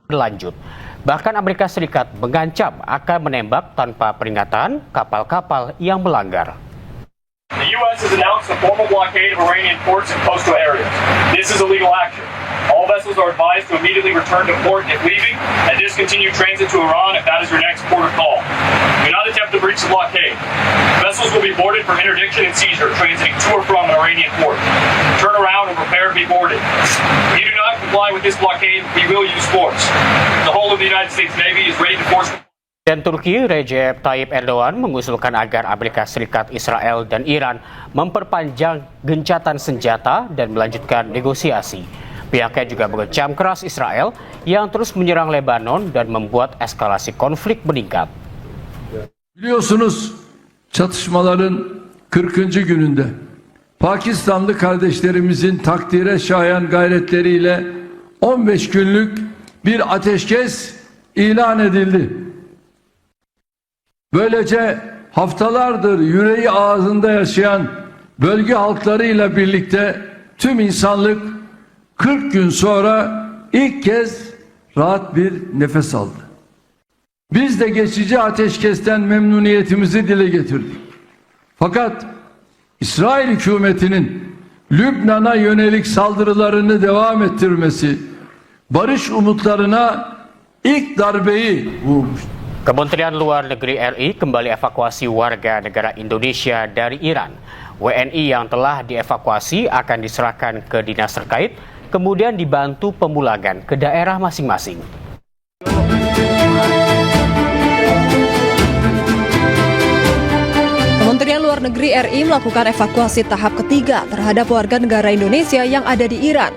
berlanjut. Bahkan Amerika Serikat mengancam akan menembak tanpa peringatan kapal-kapal yang melanggar. The U.S. has announced a formal blockade of Iranian ports and coastal areas. This is illegal action. All vessels are advised to immediately return to port if leaving and discontinue transit to Iran if that is your next port of call. Do not attempt to breach the blockade. Vessels will be boarded for interdiction and seizure transiting to or from an Iranian port. Turn around and prepare to be boarded. If you do not comply with this blockade, we will use force. The whole of the United States Navy is ready to force. Dan Turki, Recep Tayyip Erdogan mengusulkan agar Amerika Serikat, Israel, dan Iran memperpanjang gencatan senjata dan melanjutkan negosiasi. Pihaknya juga mengecam keras Israel yang terus menyerang Lebanon dan membuat eskalasi konflik meningkat. Biliyorsunuz çatışmaların 40. gününde Pakistanlı kardeşlerimizin takdire şayan gayretleriyle 15 günlük bir ateşkes ilan edildi. Böylece haftalardır yüreği ağzında yaşayan bölge halklarıyla birlikte tüm insanlık 40 gün sonra ilk kez rahat bir nefes aldı. Biz de geçici ateşkesten memnuniyetimizi dile getirdik. Fakat İsrail hükümetinin Lübnan'a yönelik saldırılarını devam ettirmesi barış umutlarına ilk darbeyi vurmuştur. Kementerian Luar Negeri RI kembali evakuasi warga negara Indonesia dari Iran. WNI yang telah dievakuasi akan diserahkan ke dinas terkait, kemudian dibantu pemulangan ke daerah masing-masing. Kementerian Luar Negeri RI melakukan evakuasi tahap ketiga terhadap warga negara Indonesia yang ada di Iran.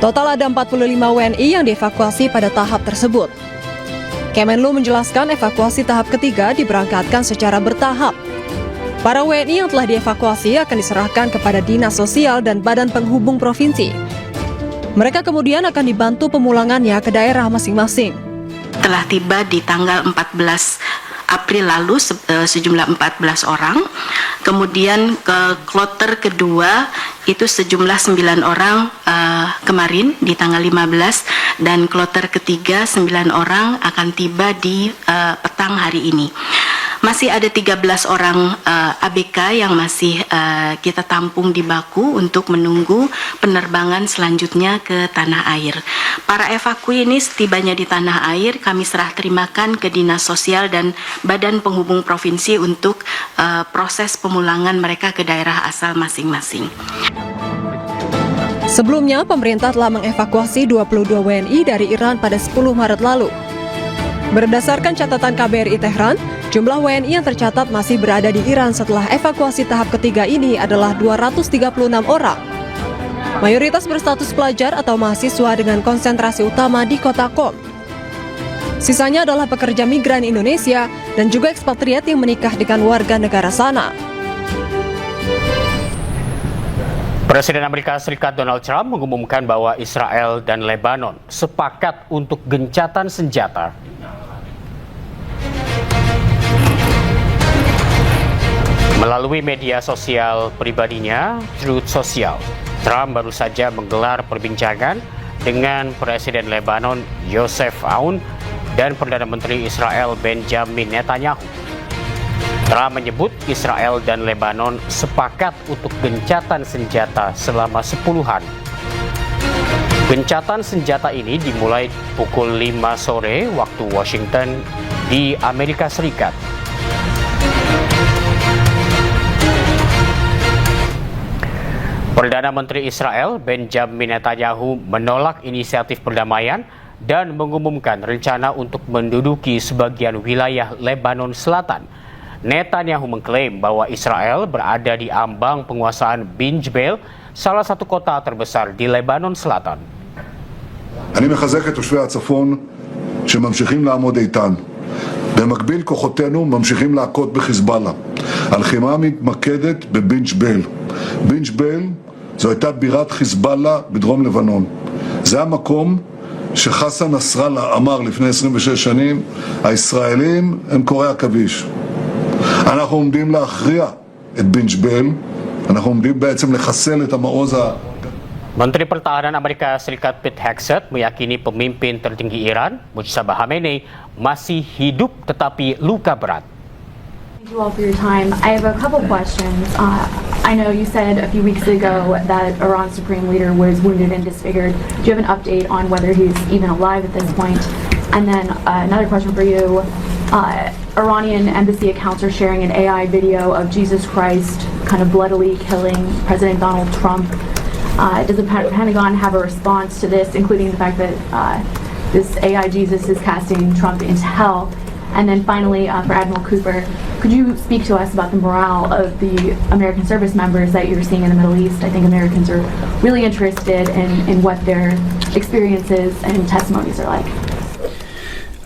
Total ada 45 WNI yang dievakuasi pada tahap tersebut. Kemenlu menjelaskan evakuasi tahap ketiga diberangkatkan secara bertahap. Para WNI yang telah dievakuasi akan diserahkan kepada Dinas Sosial dan Badan Penghubung Provinsi. Mereka kemudian akan dibantu pemulangannya ke daerah masing-masing. Telah tiba di tanggal 14 April lalu sejumlah 14 orang. Kemudian ke kloter kedua itu sejumlah 9 orang kemarin di tanggal 15 dan kloter ketiga 9 orang akan tiba di petang hari ini. Masih ada 13 orang ABK yang masih kita tampung di Baku untuk menunggu penerbangan selanjutnya ke tanah air. Para evakui ini setibanya di tanah air kami serah terimakan ke Dinas Sosial dan Badan Penghubung Provinsi untuk proses pemulangan mereka ke daerah asal masing-masing. Sebelumnya, pemerintah telah mengevakuasi 22 WNI dari Iran pada 10 Maret lalu. Berdasarkan catatan KBRI Tehran, jumlah WNI yang tercatat masih berada di Iran setelah evakuasi tahap ketiga ini adalah 236 orang. Mayoritas berstatus pelajar atau mahasiswa dengan konsentrasi utama di kota Qom. Sisanya adalah pekerja migran Indonesia dan juga ekspatriat yang menikah dengan warga negara sana. Presiden Amerika Serikat Donald Trump mengumumkan bahwa Israel dan Lebanon sepakat untuk gencatan senjata. Melalui media sosial pribadinya, Truth Social, Trump baru saja menggelar perbincangan dengan Presiden Lebanon Yosef Aoun dan Perdana Menteri Israel Benjamin Netanyahu. Trump menyebut Israel dan Lebanon sepakat untuk gencatan senjata selama 10 hari. Gencatan senjata ini dimulai pukul 5 sore waktu Washington di Amerika Serikat. Perdana Menteri Israel Benjamin Netanyahu menolak inisiatif perdamaian dan mengumumkan rencana untuk menduduki sebagian wilayah Lebanon Selatan. Netanyahu mengklaim bahwa Israel berada di ambang penguasaan Bin Jbeil, salah satu kota terbesar di Lebanon Selatan. אני מחזק את תושבי הצפון שממשיכים לעמוד איתן. במקביל כוחותינו ממשיכים להכות בחיזבאללה. הלחימה מתמקדת בבין ג'בייל. בין ג'בייל זו הייתה בירת חיזבאללה בדרום לבנון. זה המקום שחסן נסראללה אמר לפני 26 שנים, הישראלים הם קוראי עכביש. אנחנו עומדים להכריע את בין ג'בייל, אנחנו עומדים בעצם לחסל את המעוז Menteri Pertahanan Amerika Serikat Pete Hegseth meyakini pemimpin tertinggi Iran, Mujtaba Khamenei, masih hidup tetapi luka berat. Thank you all for your time. I have a couple questions. I know you said a few weeks ago that Iran's supreme leader was wounded and disfigured. Do you have an update on whether he's even alive at this point? And then another question for you. Iranian embassy accounts are sharing an AI video of Jesus Christ kind of bloodily killing President Donald Trump. Does the Pentagon have a response to this, including the fact that this AI Jesus is casting Trump into hell? And then finally, for Admiral Cooper, could you speak to us about the morale of the American service members that you're seeing in the Middle East? I think Americans are really interested in what their experiences and testimonies are like.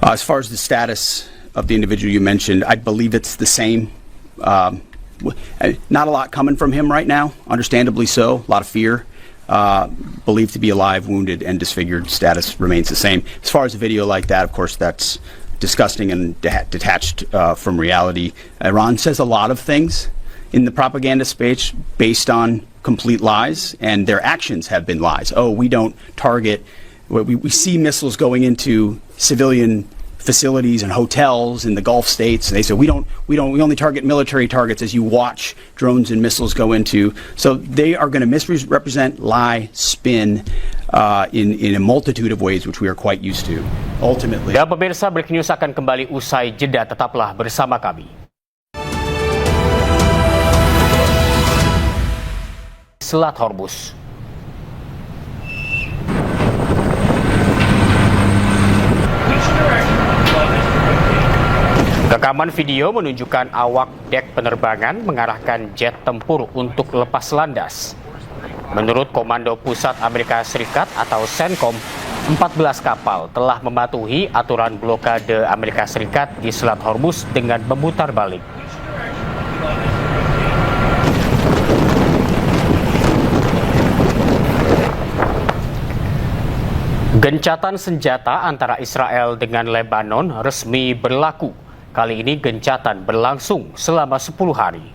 As far as the status of the individual you mentioned, I believe it's the same. Not a lot coming from him right now, understandably so, a lot of fear. Believed to be alive, wounded, and disfigured. Status remains the same. As far as a video like that, of course, that's disgusting and detached from reality. Iran says a lot of things in the propaganda space based on complete lies, and their actions have been lies. Oh, we don't target. We see missiles going into civilian facilities and hotels in the Gulf states. They say we only target military targets as you watch drones and missiles go into. So they are going to misrepresent, lie, spin in a multitude of ways which we are quite used to. Ultimately. Dan pemirsa, Breaking News akan kembali usai jeda. Tetaplah bersama kami. Selat Hormuz. Rekaman video menunjukkan awak dek penerbangan mengarahkan jet tempur untuk lepas landas. Menurut Komando Pusat Amerika Serikat atau CENTCOM, 14 kapal telah mematuhi aturan blokade Amerika Serikat di Selat Hormuz dengan memutar balik. Gencatan senjata antara Israel dengan Lebanon resmi berlaku. Kali ini gencatan berlangsung selama 10 hari.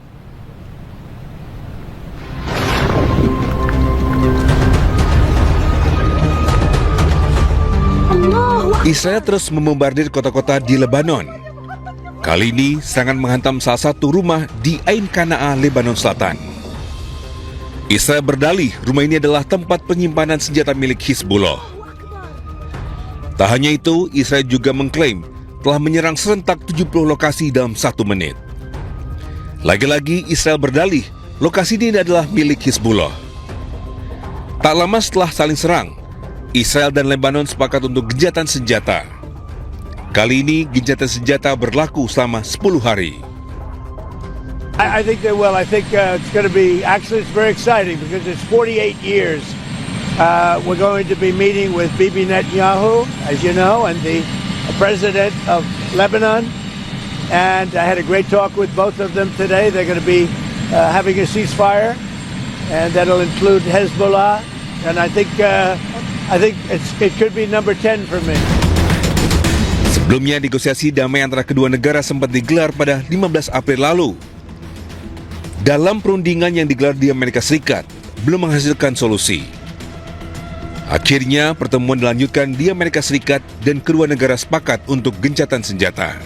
Israel terus membombardir kota-kota di Lebanon. Kali ini serangan menghantam salah satu rumah di Ain Qana'a, Lebanon Selatan. Israel berdalih rumah ini adalah tempat penyimpanan senjata milik Hizbullah. Tak hanya itu, Israel juga mengklaim telah menyerang serentak 70 lokasi dalam 1 menit. Lagi-lagi Israel berdalih lokasi ini adalah milik Hizbullah. Tak lama setelah saling serang, Israel dan Lebanon sepakat untuk gencatan senjata. Kali ini gencatan senjata berlaku selama 10 hari. I think they will. I think it's going to be, actually it's very exciting because it's 48 years. We're going to be meeting with Bibi Netanyahu, as you know, and the president of Lebanon, and I had a great talk with both of them today. They're going to be having a ceasefire, and that'll include Hezbollah, and I think it could be number 10 for me. Sebelumnya negosiasi damai antara kedua negara sempat digelar pada 15 April lalu. Dalam perundingan yang digelar di Amerika Serikat, belum menghasilkan solusi. Akhirnya pertemuan dilanjutkan di Amerika Serikat dan kedua negara sepakat untuk gencatan senjata.